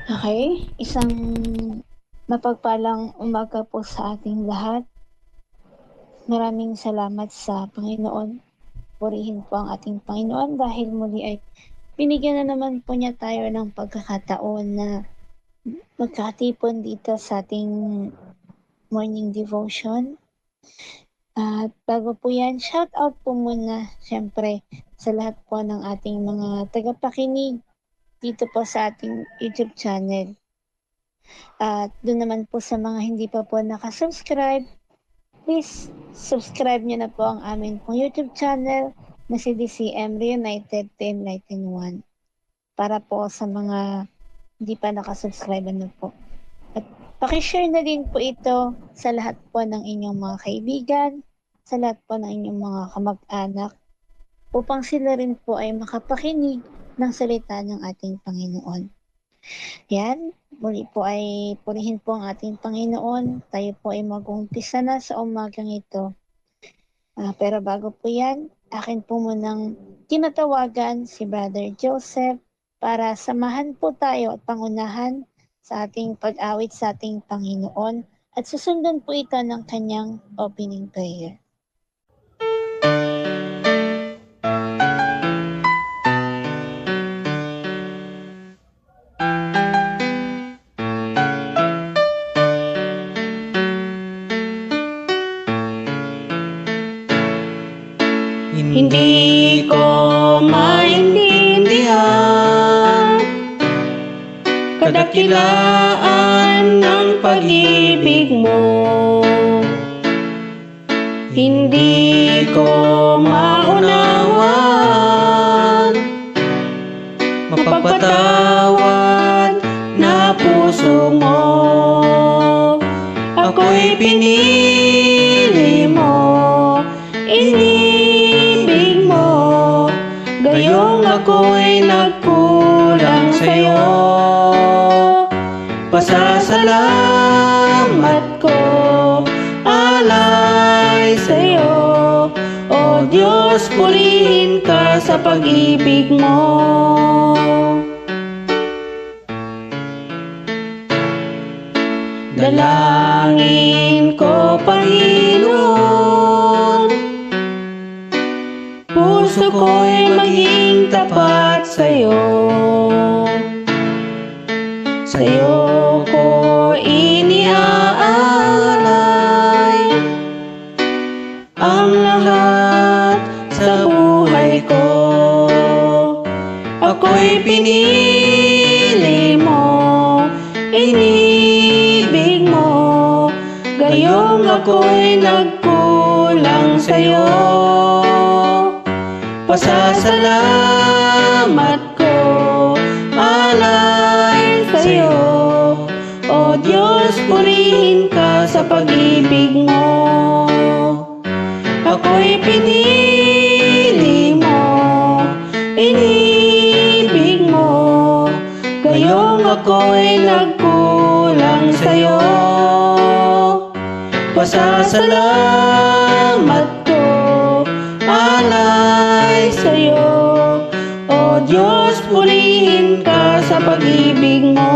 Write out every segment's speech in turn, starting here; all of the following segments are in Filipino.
Okay, isang mapagpalang umaga po sa ating lahat. Maraming salamat sa Panginoon. Purihin po ang ating Panginoon dahil muli ay binigyan na naman po niya tayo ng pagkakataon na magkatipon dito sa ating morning devotion. At bago po yan, shout out po muna siyempre sa lahat po ng ating mga tagapakinig dito po sa ating YouTube channel. At doon naman po sa mga hindi pa po nakasubscribe, please subscribe nyo na po ang amin pong YouTube channel na si DCM Reunited Team Lighten One para po sa mga hindi pa nakasubscribe na po. At pakishare na din po ito sa lahat po ng inyong mga kaibigan, sa lahat po ng inyong mga kamag-anak upang sila rin po ay makapakinig ng salita ng ating Panginoon. Yan, muli po ay purihin po ang ating Panginoon. Tayo po ay mag-uumpisa na sa umagang ito. Pero bago po yan, akin po munang tinatawagan si Brother Joseph para samahan po tayo at pangunahan sa ating pag-awit sa ating Panginoon at susundan po ito ng kanyang opening prayer. Hindi ko maintindihan kadakilaan ng pag-ibig mo. Hindi ko maunawan mapagpatawad na puso mo. Ako'y pinili mo, inibig mo, gayong ako'y nagkulang sa'yo. Pasasalamat ko, alay sa'yo. O Diyos, purihin ka sa pag-ibig mo. Dalangin ko, Panginoon, puso ko'y maging tapat sa'yo. Sa'yo ko iniaalay ang lahat sa buhay ko. Ako'y pinili mo, inibig mo, gayong ako'y nagkulang sa'yo. Pasasalamat ko, alay sa'yo. O Diyos, purihin ka sa pag-ibig mo. Ako'y pinili mo, inibig mo, gayong ako'y nagkulang sa'yo. Pasasalamat ko, alay sa'yo. O Diyos, purihin ka sa pag-ibig mo.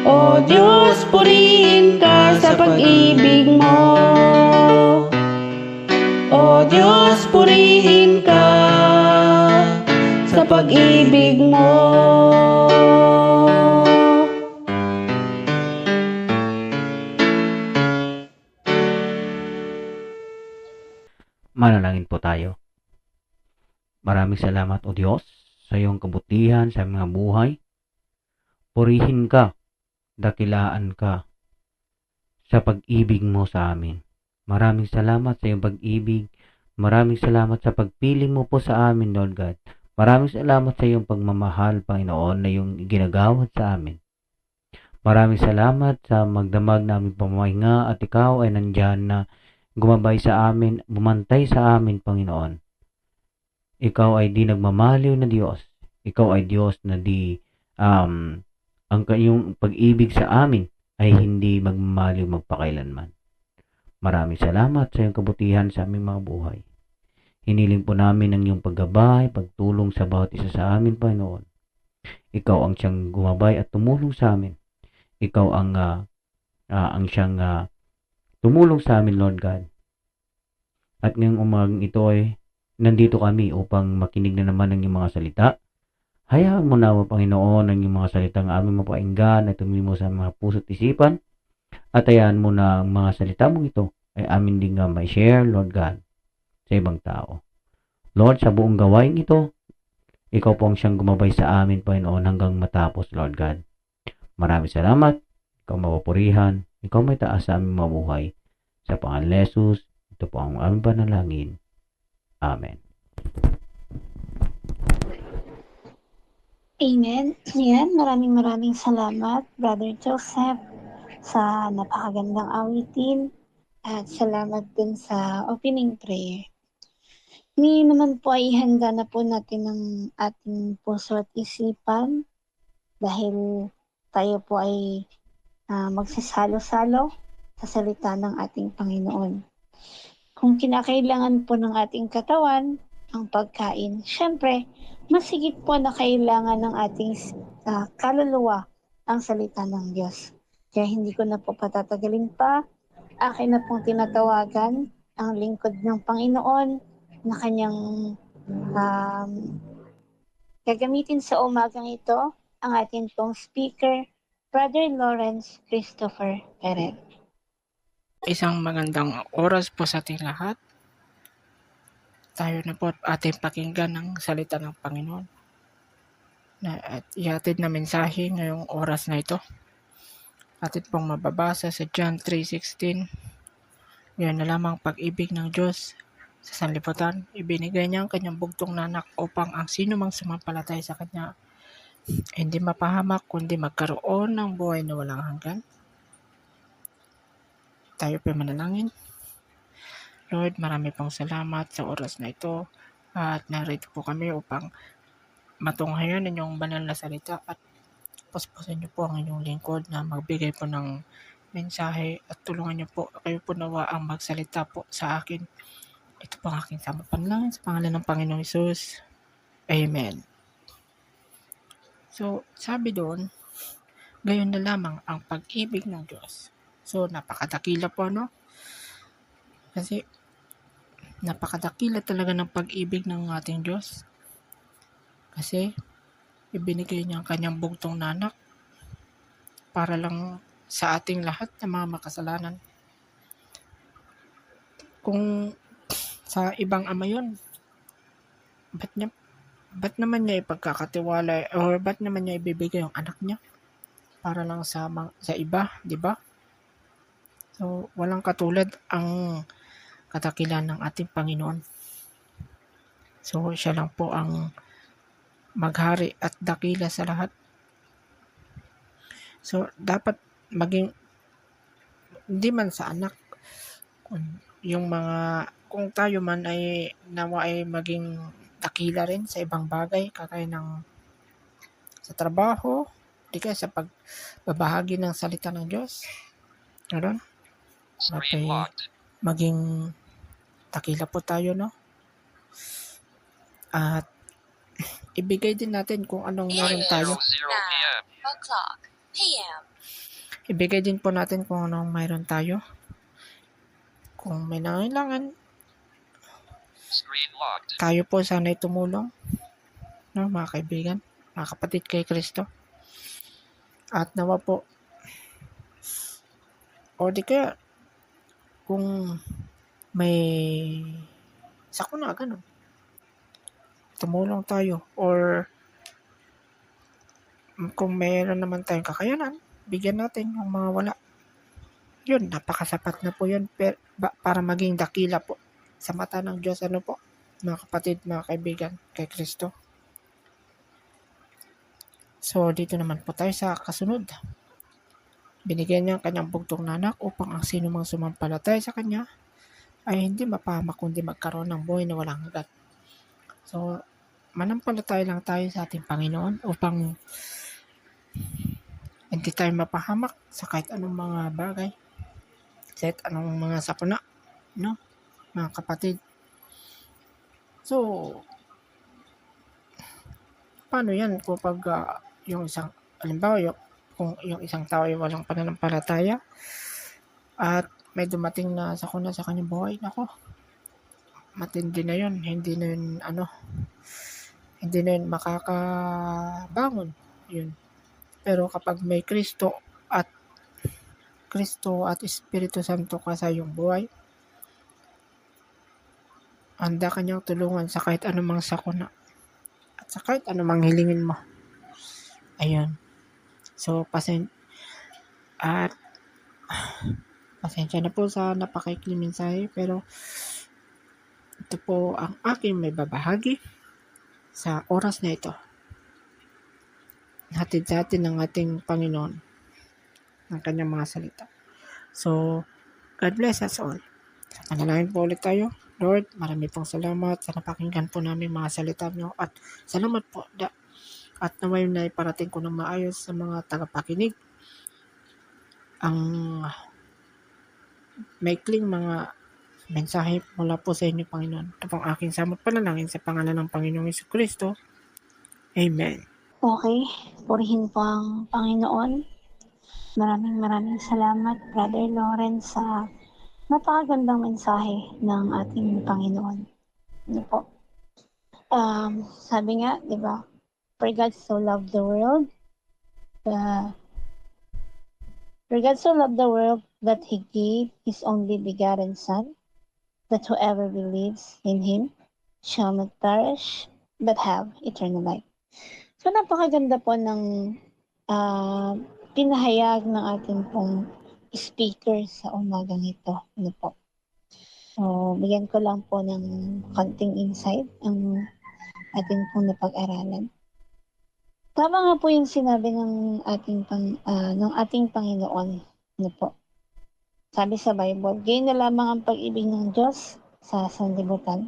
O Diyos, purihin ka sa pag-ibig mo. O Diyos, purihin ka sa pag-ibig mo. Manalangin po tayo. Maraming salamat, O Diyos, sa iyong kabutihan sa mga buhay. Purihin ka, dakilaan ka sa pag-ibig mo sa amin. Maraming salamat sa iyong pag-ibig. Maraming salamat sa pagpili mo po sa amin, Lord God. Maraming salamat sa iyong pagmamahal, Panginoon, na iyong ginagawad sa amin. Maraming salamat sa magdamag namin pamahinga at ikaw ay nandyan na gumabay sa amin, bumantay sa amin, Panginoon. Ikaw ay di nagmamaliw na Diyos. Ikaw ay Diyos na di ang kanyang pag-ibig sa amin ay hindi magmamaliw magpakailanman. Maraming salamat sa iyong kabutihan sa aming mga buhay. Hiniling po namin ang iyong paggabay, pagtulong sa bawat isa sa amin, Panginoon. Ikaw ang siyang gumabay at tumulong sa amin. Ikaw ang siyang tumulong sa amin, Lord God. At ngayong umagang ito ay nandito kami upang makinig na naman ng iyong mga salita. Hayaan mo nawa, Panginoon, ang iyong mga salitang aming mapakinggan at tumimo sa mga puso't isipan. At hayaan mo na ang mga salita mong ito ay amin din nga may share, Lord God, sa ibang tao. Lord, sa buong gawain ito, ikaw po ang siyang gumabay sa amin, Panginoon, hanggang matapos, Lord God. Maraming salamat. Ikaw mapupurihan. Ikaw may taas sa aming mabuhay. Sa pangalan ni Jesus, ito po ang aming panalangin. Amen. Amen. Yan, maraming salamat, Brother Joseph, sa napakagandang awitin at salamat din sa opening prayer. Ngayon naman po ay handa na po natin ang ating puso at isipan dahil tayo po ay magsasalo-salo sa salita ng ating Panginoon. Kung kinakailangan po ng ating katawan ang pagkain, syempre, masigit po na kailangan ng ating kaluluwa ang salita ng Diyos. Kaya hindi ko na po patatagalin pa. Akin na pong tinatawagan ang lingkod ng Panginoon na kanyang gagamitin sa umagang ito, ang ating pong speaker, Brother Lawrence Christopher Perez. Isang magandang oras po sa ating lahat. Tayo na po ating pakinggan ng salita ng Panginoon at ihatid na mensahe ngayong oras na ito. Atin pong mababasa sa John 3:16. Ngayon na lamang pag-ibig ng Diyos sa sanlibutan, ibinigay niya ang kanyang bugtong na anak upang ang sino mang sumampalataya sa kanya hindi mapahamak kundi magkaroon ng buhay na walang hanggan. Tayo po manalangin. Lord, marami pong salamat sa oras na ito at narito po kami upang matunghayan inyong banal na salita at paspasan niyo po ang inyong lingkod na magbigay po ng mensahe at tulungan niyo po kayo po nawa ang magsalita po sa akin. Ito po ang aking sama panalangin sa pangalan ng Panginoong Hesus. Amen. So, sabi doon, gayon na lamang ang pag-ibig ng Diyos. So, napakadakila po, no? Kasi, napakadakila talaga ng pag-ibig ng ating Diyos. Kasi, ibinigay niya ang kanyang bugtong na anak para lang sa ating lahat ng mga makasalanan. Kung sa ibang ama yun, ba't naman niya ipagkakatiwala or ba't naman niya ibibigay yung anak niya para lang sa iba, di ba? So, walang katulad ang katakilan ng ating Panginoon. So, siya lang po ang maghari at dakila sa lahat. So, dapat maging, hindi man sa anak, kung tayo man ay nawa ay maging dakila rin sa ibang bagay, kagaya ng sa trabaho, di kaya sa pagbabahagi ng salita ng Diyos. Ano? Maging dakila po tayo, no? At ibigay din natin kung anong meron tayo. Ibigay din po natin kung anong mayroon tayo. Kung may nangailangan, tayo po sana'y tumulong, no, mga kaibigan, mga kapatid kay Kristo. At nawa po, o di kaya, kung may sakuna, ganun, tumulong tayo. Or kung mayroon naman tayong kakayanan, bigyan natin yung mga wala. Yun, napakasapat na po yun para maging dakila po sa mata ng Diyos, ano po, mga kapatid, mga kaibigan kay Kristo. So, dito naman po tayo sa kasunod. Binigyan niya ang kanyang bugtong na anak upang ang sino mang sumampalataya sa kanya ay hindi mapahamak kundi magkaroon ng buhay na walang hanggan. So, manampalataya lang tayo sa ating Panginoon upang hindi tayo mapahamak sa kahit anong mga bagay, sa kahit anong mga sakuna, no, mga kapatid. So, paano yan kapag yung isang, halimbawa, kung yung isang tao ay walang pananampalataya at may dumating na sakuna sa kanyang buhay, nako, matindi na yun. Hindi na yun makakabangon. Yun. Pero kapag may Kristo at Espiritu Santo ka sa iyong buhay, handa ka niyang tulungan sa kahit anumang sakuna at sa kahit anumang hilingin mo. Ayun. So, pasensya na po sa napakaikling mensahe, pero ito po ang aking may babahagi sa oras na ito. Hatid sa atin ng ating Panginoon ng kanyang mga salita. So, God bless us all. Manalangin po ulit tayo. Lord, marami pong salamat sa napakinggan po namin mga salita niyo at salamat po at naway na iparating ko ng maayos sa mga tagapakinig ang maikling mga mensahe mula po sa inyo, Panginoon. Ito pong aking samot panalangin sa pangalan ng Panginoong Jesucristo. Amen. Okay, purihin po ang Panginoon. Maraming salamat, Brother Lawrence, sa napakagandang mensahe ng ating Panginoon. Ano po? Sabi nga, di ba? For God so loved the world, that He gave His only begotten Son, that whoever believes in Him shall not perish, but have eternal life. So, napakaganda po ng pinahayag ng ating pong speaker sa umagang ito. Ano po? So, bigyan ko lang po ng konting insight ang ating pong napag-aralan. Tama nga po yung sinabi ng ating Panginoon. Ano po? Sabi sa Bible, gayon na lamang ang pag-ibig ng Diyos sa sanlibutan.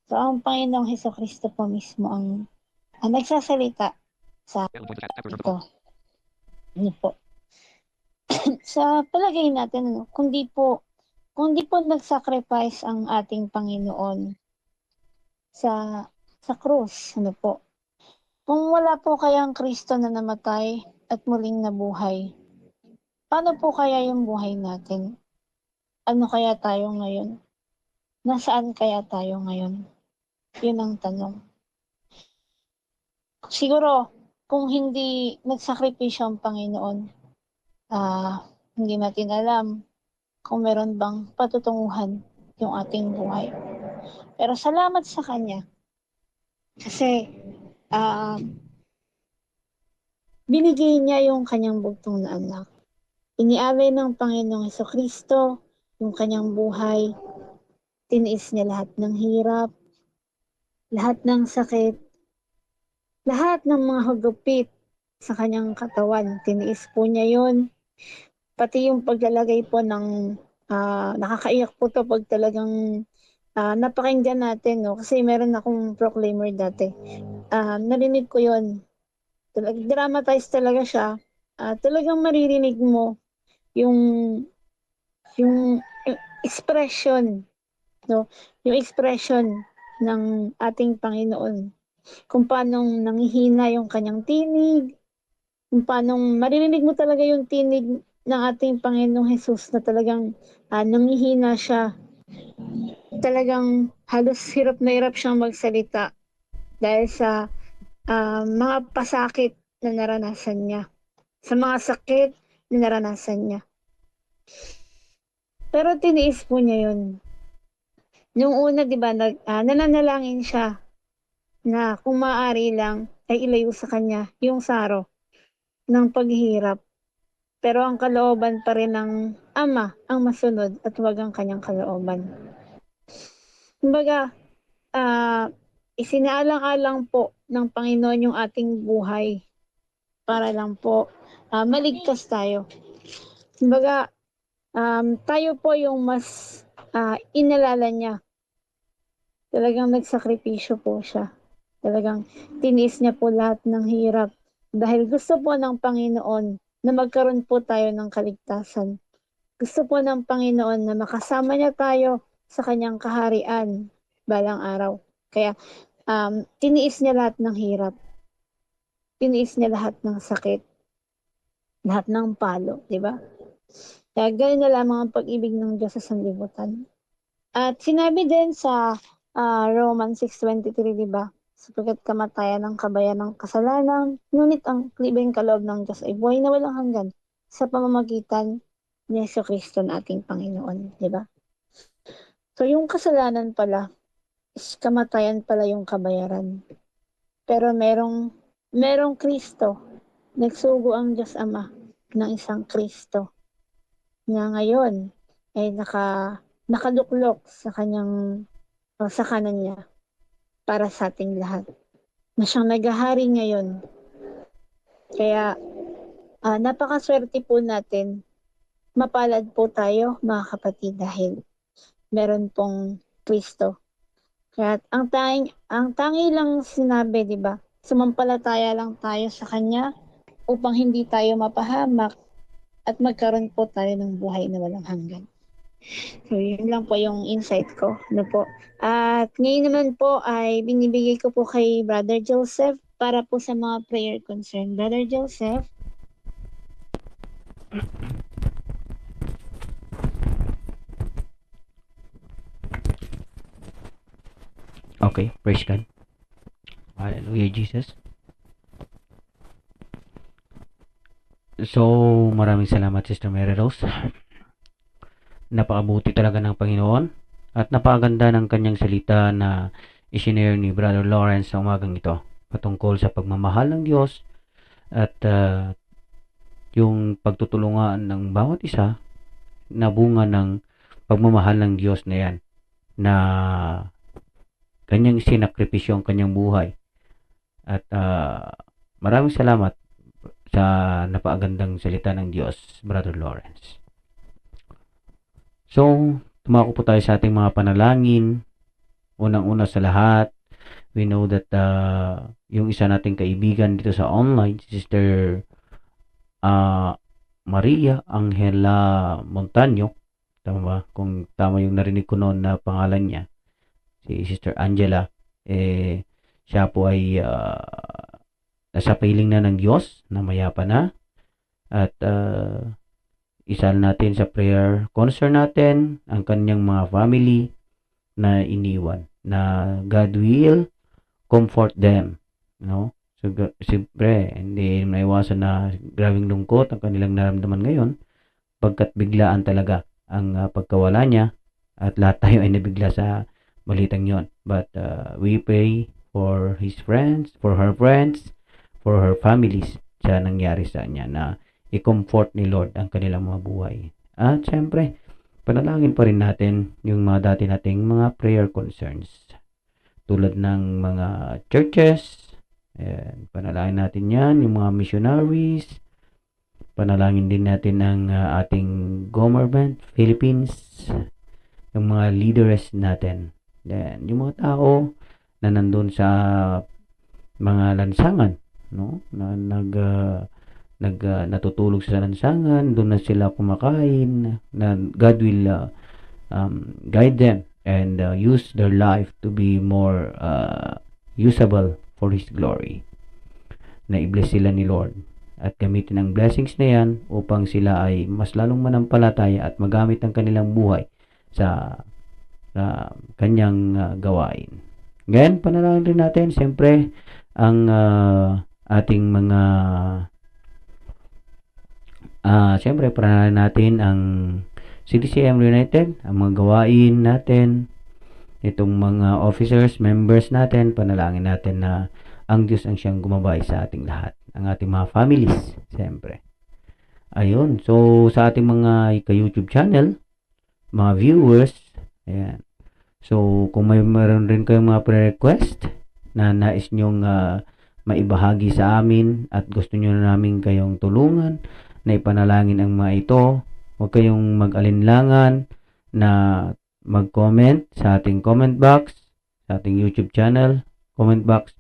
So, ang Panginoong Hesukristo po mismo ang nagsasalita sa ito. Ano po? Sa palagay natin, kung di po nag-sacrifice ang ating Panginoon sa krus, ano po? Kung wala po kayang Kristo na namatay at muling nabuhay, paano po kaya yung buhay natin? Ano kaya tayo ngayon? Nasaan kaya tayo ngayon? Yun ang tanong. Siguro, kung hindi nagsakripisyo ang Panginoon, hindi natin alam kung meron bang patutunguhan yung ating buhay. Pero salamat sa Kanya. Kasi, binigay niya yung kanyang bugtong na anak. Inialay ng Panginoong Hesukristo yung kanyang buhay. Tiniis niya lahat ng hirap, lahat ng sakit, lahat ng mga hagupit sa kanyang katawan. Tiniis po niya yun. Pati yung paglalagay po ng nakakaiyak po to pag talagang napakinggan natin, no? Kasi meron akong proclaimer dati. Narinig ko yun. Dramatize talaga siya. Talagang maririnig mo yung expression, no? Yung expression ng ating Panginoon. Kung paano nanghihina yung kanyang tinig, kung paano maririnig mo talaga yung tinig ng ating Panginoong Jesus na talagang nanghihina siya. Talagang halos hirap na hirap siyang magsalita dahil sa mga pasakit na naranasan niya, sa mga sakit na naranasan niya. Pero tiniis po niya yun. Nung una, di ba, nananalangin siya na kung maaari lang ay ilayo sa kanya yung saro ng paghihirap. Pero ang kalooban pa rin ng Ama ang masunod at huwag ang kanyang kalooban. Kumbaga, isinaalang-alang po ng Panginoon yung ating buhay para lang po maligtas tayo. Kumbaga, tayo po yung mas inalala niya. Talagang nagsakripisyo po siya. Talagang tiniis niya po lahat ng hirap. Dahil gusto po ng Panginoon na magkaroon po tayo ng kaligtasan. Gusto po ng Panginoon na makasama niya tayo sa kanyang kaharian balang araw. Kaya tiniis niya lahat ng hirap. tiniis niya lahat ng sakit, lahat ng palo, di ba? Kaya ganun na lamang ang pag-ibig ng Diyos sa sanlibutan. At sinabi din sa Romans 6:23, di ba? Sapagkat kamatayan ng kabayan ng kasalanan, ngunit ang libreng kaloob ng Diyos ay buhay na walang hanggan sa pamamagitan ni Jesucristo na ating Panginoon, di ba? So yung kasalanan pala is kamatayan pala yung kabayaran. Pero merong Kristo. Nagsugo ang Diyos Ama ng isang Kristo na ngayon ay nakaluklok sa sa kanan niya para sa ating lahat. Na siyang naghahari ngayon. Kaya napakaswerte po natin. Mapalad po tayo mga kapatid dahil meron pong Kristo. Kaya ang tangi lang sinabi, di ba? Sumampalataya lang tayo sa Kanya upang hindi tayo mapahamak at magkaroon po tayo ng buhay na walang hanggan. So, yun lang po yung insight ko. Ano po? At ngayon naman po ay binibigay ko po kay Brother Joseph para po sa mga prayer concern. Brother Joseph? Okay, praise God. Hallelujah, Jesus. So, maraming salamat, Sister Mary Rose. Napakabuti talaga ng Panginoon at napakaganda ng kanyang salita na isinare ni Brother Lawrence sa umagang ito patungkol sa pagmamahal ng Diyos at yung pagtutulungan ng bawat isa na bunga ng pagmamahal ng Diyos na yan na kanyang sinakripisyo ang kanyang buhay. At maraming salamat sa napakagandang salita ng Diyos, Brother Lawrence. So, tumako po tayo sa ating mga panalangin. Unang-una sa lahat, we know that yung isa nating kaibigan dito sa online, si Sister Maria Angela Montaño, tama ba? Kung tama yung narinig ko noon na pangalan niya, si Sister Angela, siya po ay nasa piling na ng Diyos, na mayapa na, at isal natin sa prayer concern natin ang kanyang mga family na iniwan, na God will comfort them, no? So, siyempre, hindi maiwasan na grabing lungkot ang kanilang naramdaman ngayon, pagkat biglaan talaga ang pagkawala niya, at lahat tayo ay nabigla sa balitang yon. But we pray for his friends, for her friends, for her families sa nangyari sa niya, na i-comfort ni Lord ang kanilang mga buhay. At syempre, panalangin pa rin natin yung mga dati nating mga prayer concerns, tulad ng mga churches. Ayan, panalangin natin yan, yung mga missionaries. Panalangin din natin ang ating government, Philippines, yung mga leaders natin. Then, yung mga tao na nandun sa mga lansangan, no? Na natutulog sa lansangan, doon na sila kumakain, na God will guide them and use their life to be more usable for His glory. Na i-bless sila ni Lord at gamitin ang blessings na yan upang sila ay mas lalong manampalataya at magamit ang kanilang buhay sa kanyang gawain. Ngayon, panalangin rin natin siyempre ang ating mga siyempre panalangin natin ang CDCM United, ang mga gawain natin, itong mga officers, members natin. Panalangin natin na ang Diyos ang siyang gumabay sa ating lahat, ang ating mga families, siyempre. Ayun, so sa ating mga YouTube channel, mga viewers, ayan. So, kung mayroon rin kayong mga pre-request na nais nyong maibahagi sa amin at gusto nyo na namin kayong tulungan na ipanalangin ang mga ito, huwag kayong mag-alinlangan na mag-comment sa ating comment box, sa ating YouTube channel, comment box,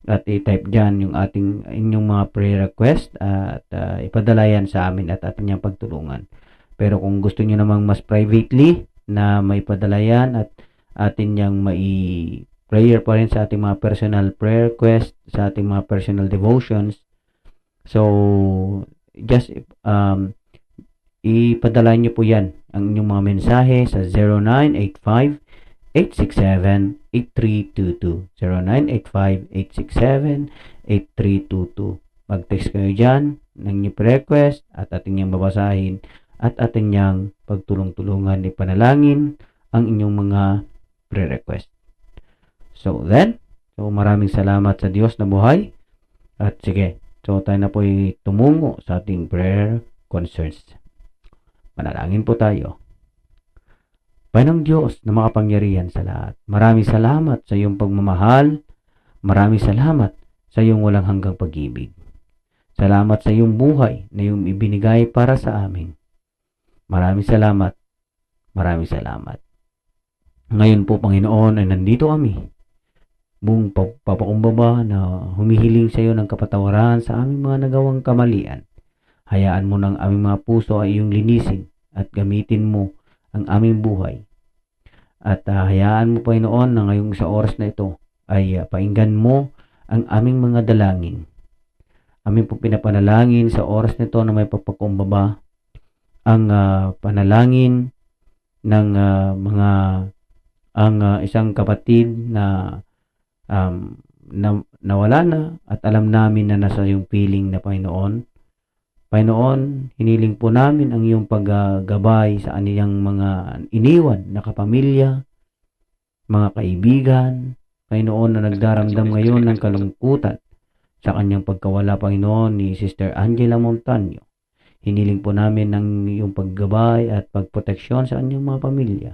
at i-type dyan yung inyong mga prayer request at ipadala yan sa amin at atin niyang pagtulungan. Pero kung gusto nyo namang mas privately na maipadala yan at atin niyang prayer pa rin sa ating mga personal prayer request, sa ating mga personal devotions. So, just ipadala nyo po yan, ang inyong mga mensahe sa 0985-867-8322. 0985-867-8322. Mag-text kayo dyan ng inyong request at ating niyang babasahin at ating niyang pagtulong-tulungan ipanalangin ang inyong mga pre-request. So maraming salamat sa Diyos na buhay. At sige, so tayo na po tumungo sa ating prayer concerns. Manalangin po tayo. Panginoong Diyos na makapangyarihan sa lahat, maraming salamat sa iyong pagmamahal. Maraming salamat sa iyong walang hanggang pag-ibig. Salamat sa iyong buhay na iyong ibinigay para sa amin. Maraming salamat. Maraming salamat. Ngayon po, Panginoon, ay nandito kami. Buong papakumbaba na humihiling sa iyo ng kapatawaran sa aming mga nagawang kamalian. Hayaan mo ng aming mga puso ay iyong linisin at gamitin mo ang aming buhay. At hayaan mo, Panginoon, na ngayong sa oras na ito ay painggan mo ang aming mga dalangin. Amin po pinapanalangin sa oras nito na may papakumbaba ang panalangin ng isang kapatid na nawala na at alam namin na nasa iyong piling na Panginoon. Panginoon, hiniling po namin ang iyong paggabay sa aniyang mga iniwan na kapamilya, mga kaibigan, Panginoon, na nagdaramdam ngayon ng kalungkutan sa kanyang pagkawala, Panginoon, ni Sister Angela Montaño. Hiniling po namin ang iyong paggabay at pagproteksyon sa kanyang mga pamilya.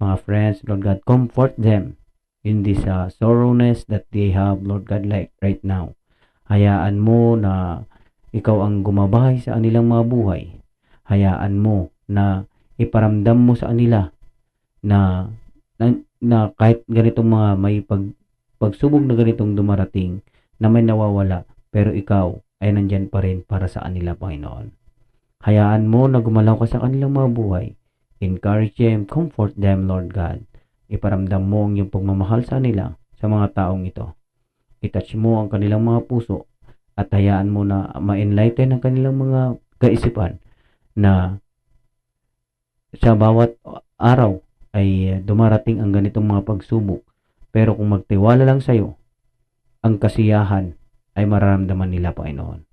Mga friends, Lord God, comfort them in this sorrowness that they have, Lord God, like right now. Hayaan mo na ikaw ang gumabay sa kanilang mga buhay. Hayaan mo na iparamdam mo sa kanila na kahit ganitong mga may pagsubok na ganitong dumarating, na may nawawala, pero ikaw ay nandyan pa rin para sa kanila, Panginoon. Hayaan mo na gumalaw ka sa kanilang mga buhay. Encourage them, comfort them, Lord God. Iparamdam mo ang iyong pagmamahal sa kanila, sa mga taong ito. I-touch mo ang kanilang mga puso at hayaan mo na ma-enlighten ang kanilang mga kaisipan na sa bawat araw ay dumarating ang ganitong mga pagsubok. Pero kung magtiwala lang sa iyo, ang kasiyahan ay mararamdaman nila, Panginoon.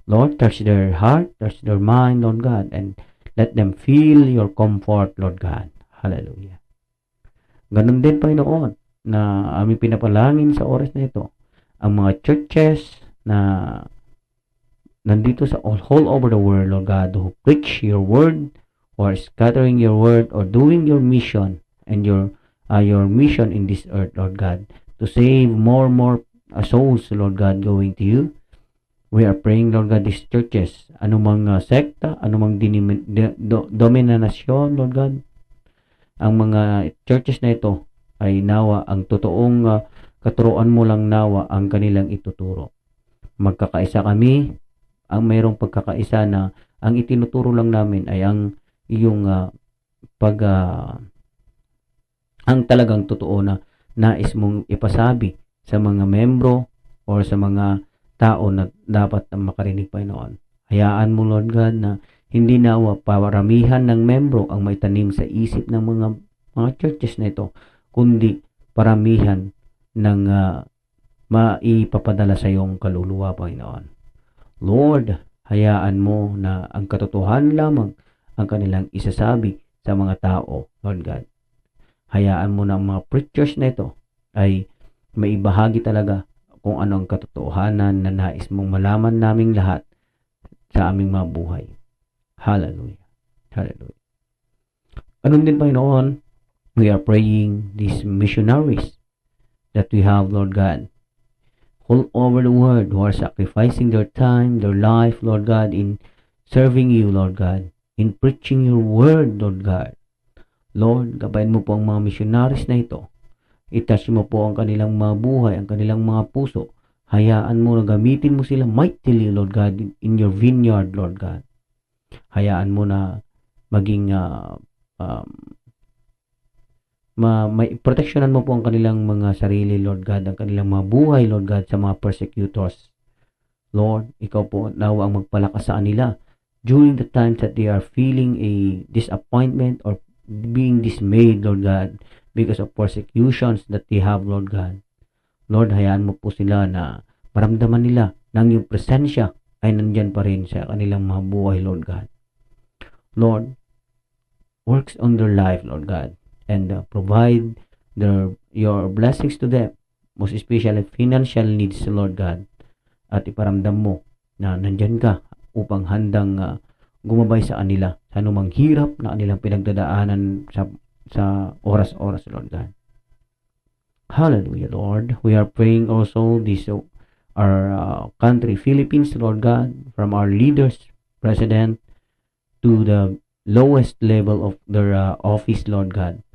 Lord, touch their heart, touch their mind, Lord God, and let them feel your comfort, Lord God. Hallelujah. Ganon din, Panginoon, na aming pinapalangin sa oras na ito, ang mga churches na nandito sa all over the world, Lord God, who preach your word, or scattering your word, or doing your mission, and your mission in this earth, Lord God, to save more and more souls, Lord God, going to you. We are praying, Lord God, these churches, anumang sekta, anumang dominasyon, Lord God, ang mga churches na ito ay nawa ang totoong katuruan mo lang nawa ang kanilang ituturo. Magkakaisa kami, ang mayroong pagkakaisa na ang itinuturo lang namin ay ang iyong ang talagang totoo na nais mong ipasabi sa mga membro or sa mga tao na dapat makarinig, Panginoon. Hayaan mo, Lord God, na hindi nawa paramihan ng membro ang may tanim sa isip ng mga churches na ito, kundi paramihan ng maipapadala sa iyong kaluluwa, Panginoon. Lord, hayaan mo na ang katotohanan lamang ang kanilang isasabi sa mga tao, Lord God. Hayaan mo na ang mga preachers na ito ay maibahagi talaga kung ano ang katotohanan na nais mong malaman naming lahat sa aming mga buhay. Hallelujah. Hallelujah. Anong din, Panginoon, we are praying these missionaries that we have, Lord God, all over the world who are sacrificing their time, their life, Lord God, in serving you, Lord God, in preaching your word, Lord God. Lord, gabayan mo po ang mga missionaries na ito. I-touch mo po ang kanilang mga buhay, ang kanilang mga puso. Hayaan mo na gamitin mo sila mightily, Lord God, in your vineyard, Lord God. Hayaan mo na maging may proteksyonan mo po ang kanilang mga sarili, Lord God, ang kanilang mga buhay, Lord God, sa mga persecutors. Lord, ikaw po nawa ang magpalakas sa kanila during the times that they are feeling a disappointment or being dismayed, Lord God, because of persecutions that they have, Lord God. Lord, hayaan mo po sila na maramdaman nila na ang iyong presensya ay nandyan pa rin sa kanilang mga buhay, Lord God. Lord, works on their life, Lord God, and provide your blessings to them, most especially financial needs, Lord God, at iparamdam mo na nandyan ka upang handang gumabay sa kanila sa anumang hirap na kanilang pinagdadaanan sa oras-oras, Lord God. Hallelujah, Lord. We are praying also this our country, Philippines, Lord God, from our leaders, President, to the lowest level of their office, Lord God.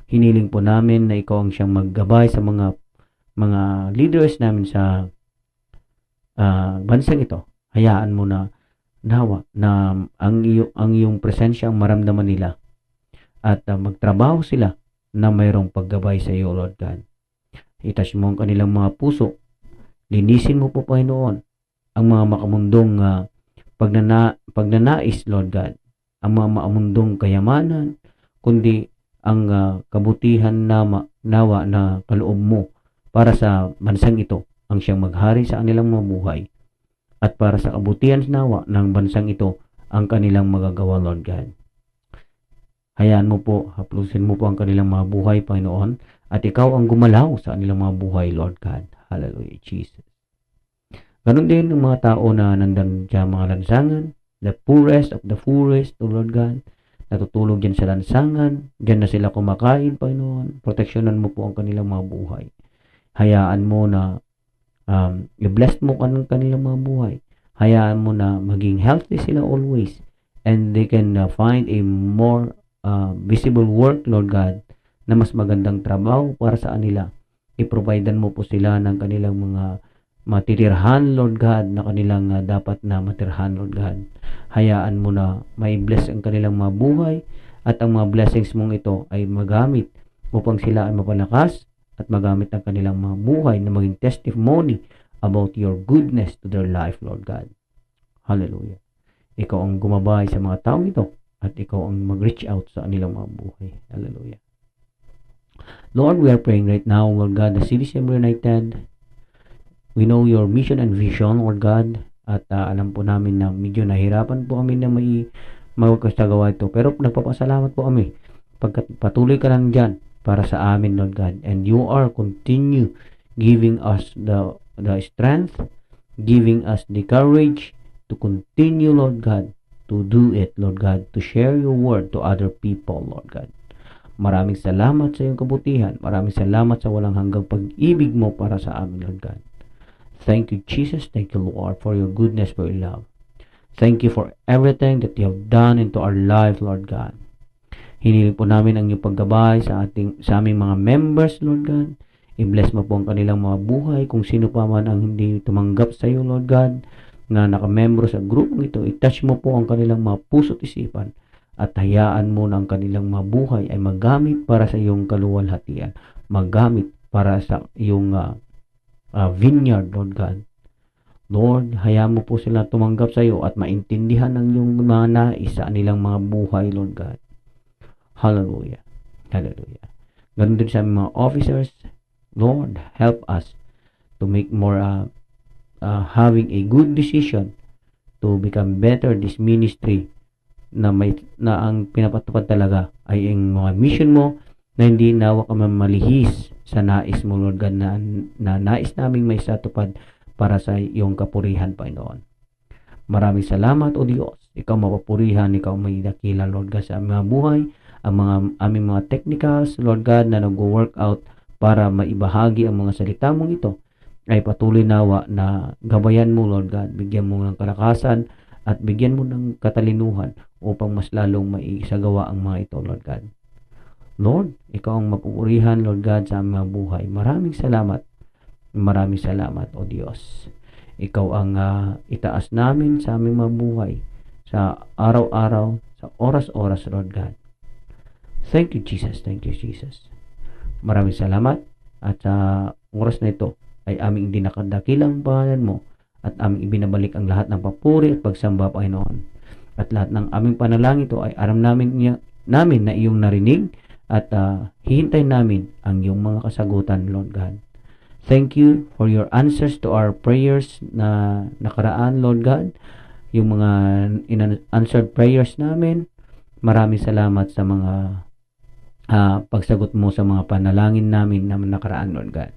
Hiniling po namin na ikaw ang siyang maggabay sa mga leaders namin sa bansang ito. Hayaan mo na nawa na ang iyong presensya ang maramdaman nila at magtrabaho sila na mayroong paggabay sa iyo, Lord God. Itouch mo ang kanilang mga puso. Linisin mo po, Panginoon, ang mga makamundong pagnanais, Lord God, ang mga maamundong kayamanan, kundi ang kabutihan nawa na kaloob mo para sa bansang ito ang siyang maghari sa kanilang mga buhay, at para sa kabutihan nawa ng bansang ito ang kanilang magagawa, Lord God. Hayaan mo po, haplusin mo po ang kanilang mga buhay, Panginoon, at ikaw ang gumalaw sa kanilang mga buhay, Lord God. Hallelujah, Jesus. Ganon din ang mga tao na nandan sa mga lansangan, the poorest of the poorest, to Lord God, natutulog dyan sa lansangan, dyan na sila kumakain, Panginoon. Proteksyonan mo po ang kanilang mga buhay. Hayaan mo na i-bless mo ang kanilang mga buhay. Hayaan mo na maging healthy sila always, and they can find a more visible work, Lord God, na mas magandang trabaho para sa kanila. I-providean mo po sila ng kanilang mga matitirhan, Lord God, na kanilang dapat na matirhan, Lord God. Hayaan mo na may bless ang kanilang mga buhay, at ang mga blessings mong ito ay magamit upang sila ay mapalakas at magamit ang kanilang mga buhay na maging testimony about your goodness to their life, Lord God. Hallelujah. Ikaw ang gumabay sa mga taong ito, at ikaw ang mag-reach out sa kanilang mga buhay. Hallelujah. Lord, we are praying right now, Lord God, the City Assembly United. We know your mission and vision, Lord God, at alam po namin na medyo nahirapan po kami na magkasagawa ito. Pero nagpapasalamat po kami pagkat patuloy ka lang dyan para sa amin, Lord God. And you are continue giving us the strength, giving us the courage to continue, Lord God, to do it, Lord God, to share your word to other people, Lord God. Maraming salamat sa iyong kabutihan. Maraming salamat sa walang hanggang pag-ibig mo para sa amin, Lord God. Thank you, Jesus. Thank you, Lord, for your goodness, for your love. Thank you for everything that you have done into our life, Lord God. Hiniling po namin ang iyong paggabay sa aming mga members, Lord God. I-bless mo po ang kanilang mga buhay. Kung sino pa man ang hindi tumanggap sa iyo, Lord God, na nakamembro sa grupong ito, i-touch mo po ang kanilang mga puso at isipan, at hayaan mo na ang kanilang mga buhay ay magamit para sa iyong kaluwalhatian, magamit para sa iyong vineyard, Lord God. Lord, hayaan mo po sila tumanggap sa iyo at maintindihan ang iyong mga nais sa kanilang mga buhay, Lord God. Hallelujah. Hallelujah. Ganun din sa mga officers, Lord, help us to make more having a good decision to become better this ministry na ang pinapatupad talaga ay ang mga mission mo, na hindi nawa ka mamalihis sa nais mo, Lord God, na nais naming may satupad para sa iyong kapurihan, Panginoon. Maraming salamat, O Diyos. Ikaw mapapurihan, ikaw may dakila, Lord God, sa aming mga buhay, ang aming mga technicals, Lord God, na nag-work out para maibahagi ang mga salita mong ito, ay patuloy nawa na gabayan mo, Lord God. Bigyan mo ng kalakasan at bigyan mo ng katalinuhan upang mas lalong maisagawa ang mga ito, Lord God. Lord, ikaw ang mapupurihan, Lord God, sa aming mga buhay. Maraming salamat, O Diyos. Ikaw ang itaas namin sa aming mga buhay, sa araw-araw, sa oras-oras, Lord God. Thank you, Jesus. Thank you, Jesus. Maraming salamat at sa oras na ito ay aming dinakadakilang pangalan mo at aming ibinabalik ang lahat ng papuri at pagsamba, Panginoon. At lahat ng aming panalangin ito ay aram namin na iyong narinig at hihintayin namin ang iyong mga kasagutan, Lord God. Thank you for your answers to our prayers na nakaraan, Lord God. Yung mga unanswered prayers namin. Maraming salamat sa mga pagsagot mo sa mga panalangin namin na nakaraan, Lord God.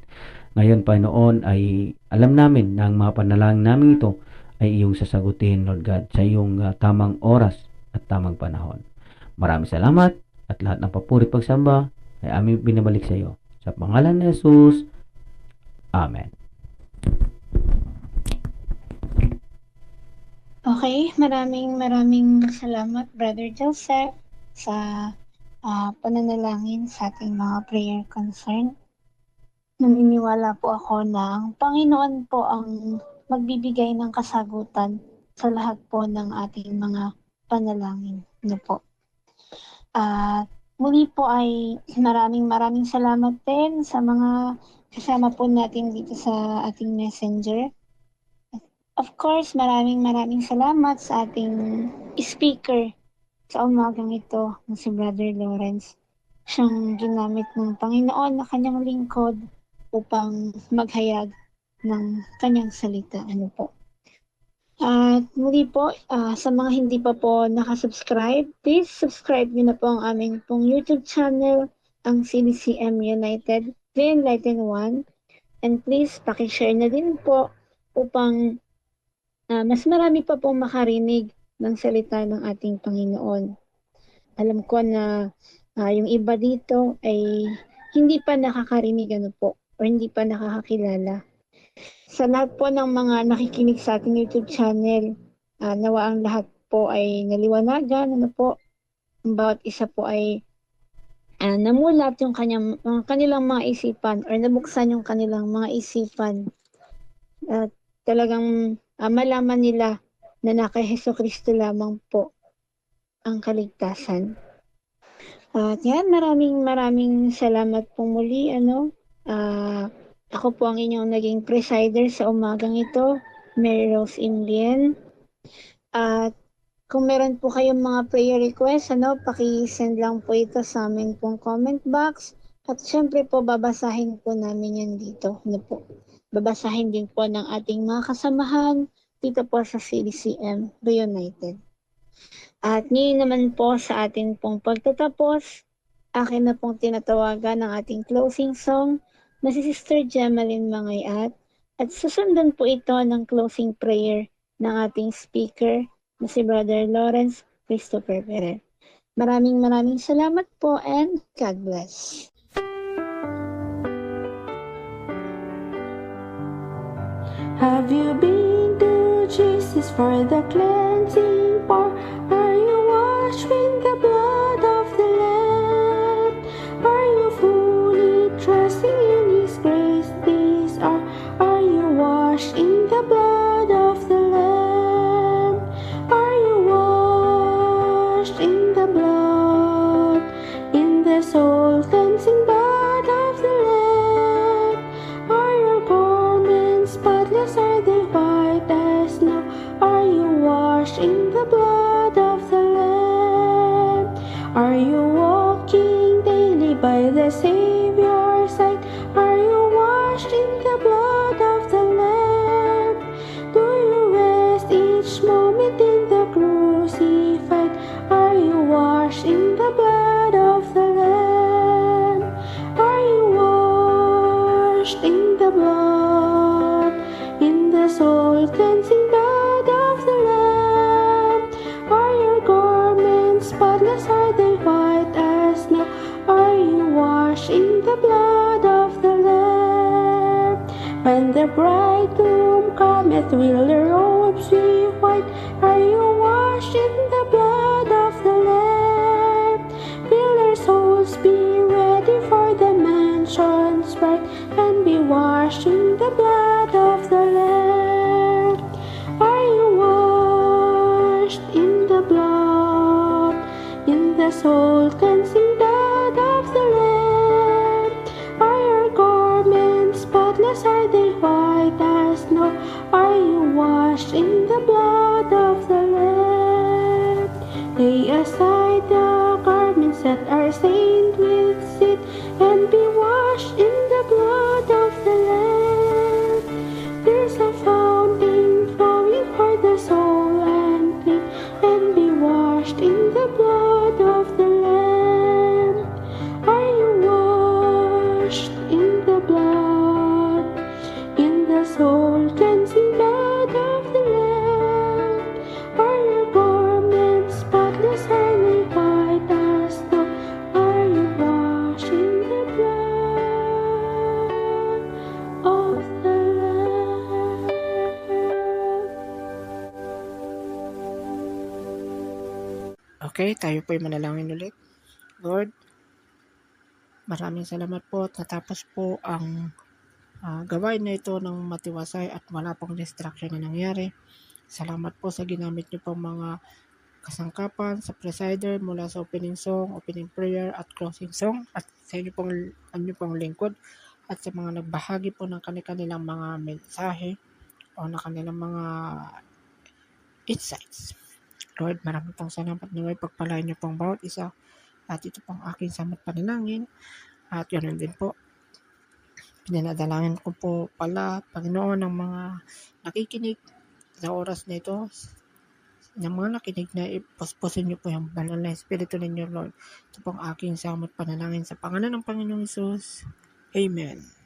Ngayon, Panginoon, ay alam namin na ang mga panalangin namin ito ay iyong sasagutin, Lord God, sa iyong tamang oras at tamang panahon. Maraming salamat at lahat ng papuri pagsamba ay aming binabalik sa iyo. Sa pangalan ni Jesus, Amen. Okay, maraming salamat, Brother Joseph, sa pananalangin sa ating mga prayer concern. Naniniwala po ako na ang Panginoon po ang magbibigay ng kasagutan sa lahat po ng ating mga panalangin. Po. Muli po ay maraming salamat din sa mga kasama po natin dito sa ating messenger. Of course, maraming salamat sa ating speaker sa umagang ito na si Brother Lawrence. Siyang ginamit ng Panginoon na kanyang lingkod upang maghayag ng kanyang salita. Po. At muli po, sa mga hindi pa po nakasubscribe, please subscribe niyo na po ang aming pong YouTube channel, ang CDCM United Enlighten One. And please, pakishare na din po upang mas marami pa pong makarinig ng salita ng ating Panginoon. Alam ko na yung iba dito ay hindi pa nakakarinig o hindi pa nakakakilala. Sa lahat po ng mga nakikinig sa ating YouTube channel, nawa ang lahat po ay naliwanagan, po, ang bawat isa po ay namulat yung kanilang mga isipan or nabuksan yung kanilang mga isipan at talagang malaman nila na kay Jesucristo lamang po ang kaligtasan. At yan, maraming salamat po muli. Ako po ang inyong naging presider sa umagang ito, Mary Rose Imlien. At kung meron po kayong mga prayer request, paki-send lang po ito sa amin pong comment box. At syempre po, babasahin po namin yan dito. Po. Babasahin din po ng ating mga kasamahan dito po sa CDCM Reunited. At ngayon naman po sa ating pong pagtatapos, akin na pong tinatawagan ng ating closing song na si Sister Gemaline Mangayat. At susundan po ito ng closing prayer ng ating speaker na si Brother Lawrence Christopher Perez. Maraming salamat po and God bless. Have you been to Jesus for the cleansing power? Are you washed with the blood of the Lamb? Are you fully trusting in His grace this hour? Are you washed in the blood of the Lamb? Are you washed in the blood, in the soul cleansing blood of the Lamb? Are your garments spotless? Are they white as snow? Are you washed in the blood of the Lamb? Are you walking daily by the Savior's side? Are you washed in the blood of the Lamb? Do you rest each moment in the crucified? Are you washed in the blood of the Lamb? Are you washed in the blood, in the soul cleansing blood of the Lamb? Are your garments spotless? Are they white as snow? Are you washed in the blood of the Lamb? When the bridegroom cometh, will the robes be white? Are you washed in the blood of the Lamb? Will their souls be ready for the mansion's bright, and be washed in the blood of the Lamb? Are you washed in the blood, in the soul cleansing blood of the Lamb? aside the garments that are stained with sin, and be washed in the blood of the Lamb. There's a fountain flowing for the soul and clean, and be washed in the blood of the Lamb. Are you washed in the blood, in the soul cleansing blood of the Lamb? Are your garments spotless and white as snow? Are you washed in the blood of the Lamb? Okay, tayo po'y manalangin ulit. Lord, maraming salamat po at natapos po ang gawain na ito ng matiwasay at wala pong distraction na nangyari. Salamat po sa ginamit niyo pong mga kasangkapan sa presider mula sa opening song, opening prayer at closing song, at sa inyo pong lingkod at sa mga nagbahagi po ng kanilang mga mensahe o na kanilang mga insights. Lord, maraming pong salamat na may pagpalain niyo pong bawat isa, at ito pong aking samot panalangin. At yun din po, pinanadalangin ko po pala, Panginoon, ng mga nakikinig sa oras na ito, ng mga nakinig na ipuspusin niyo po yung banal na Espiritu ninyo, Lord. Ito pong aking samot panalangin sa pangalan ng Panginoong Hesus. Amen.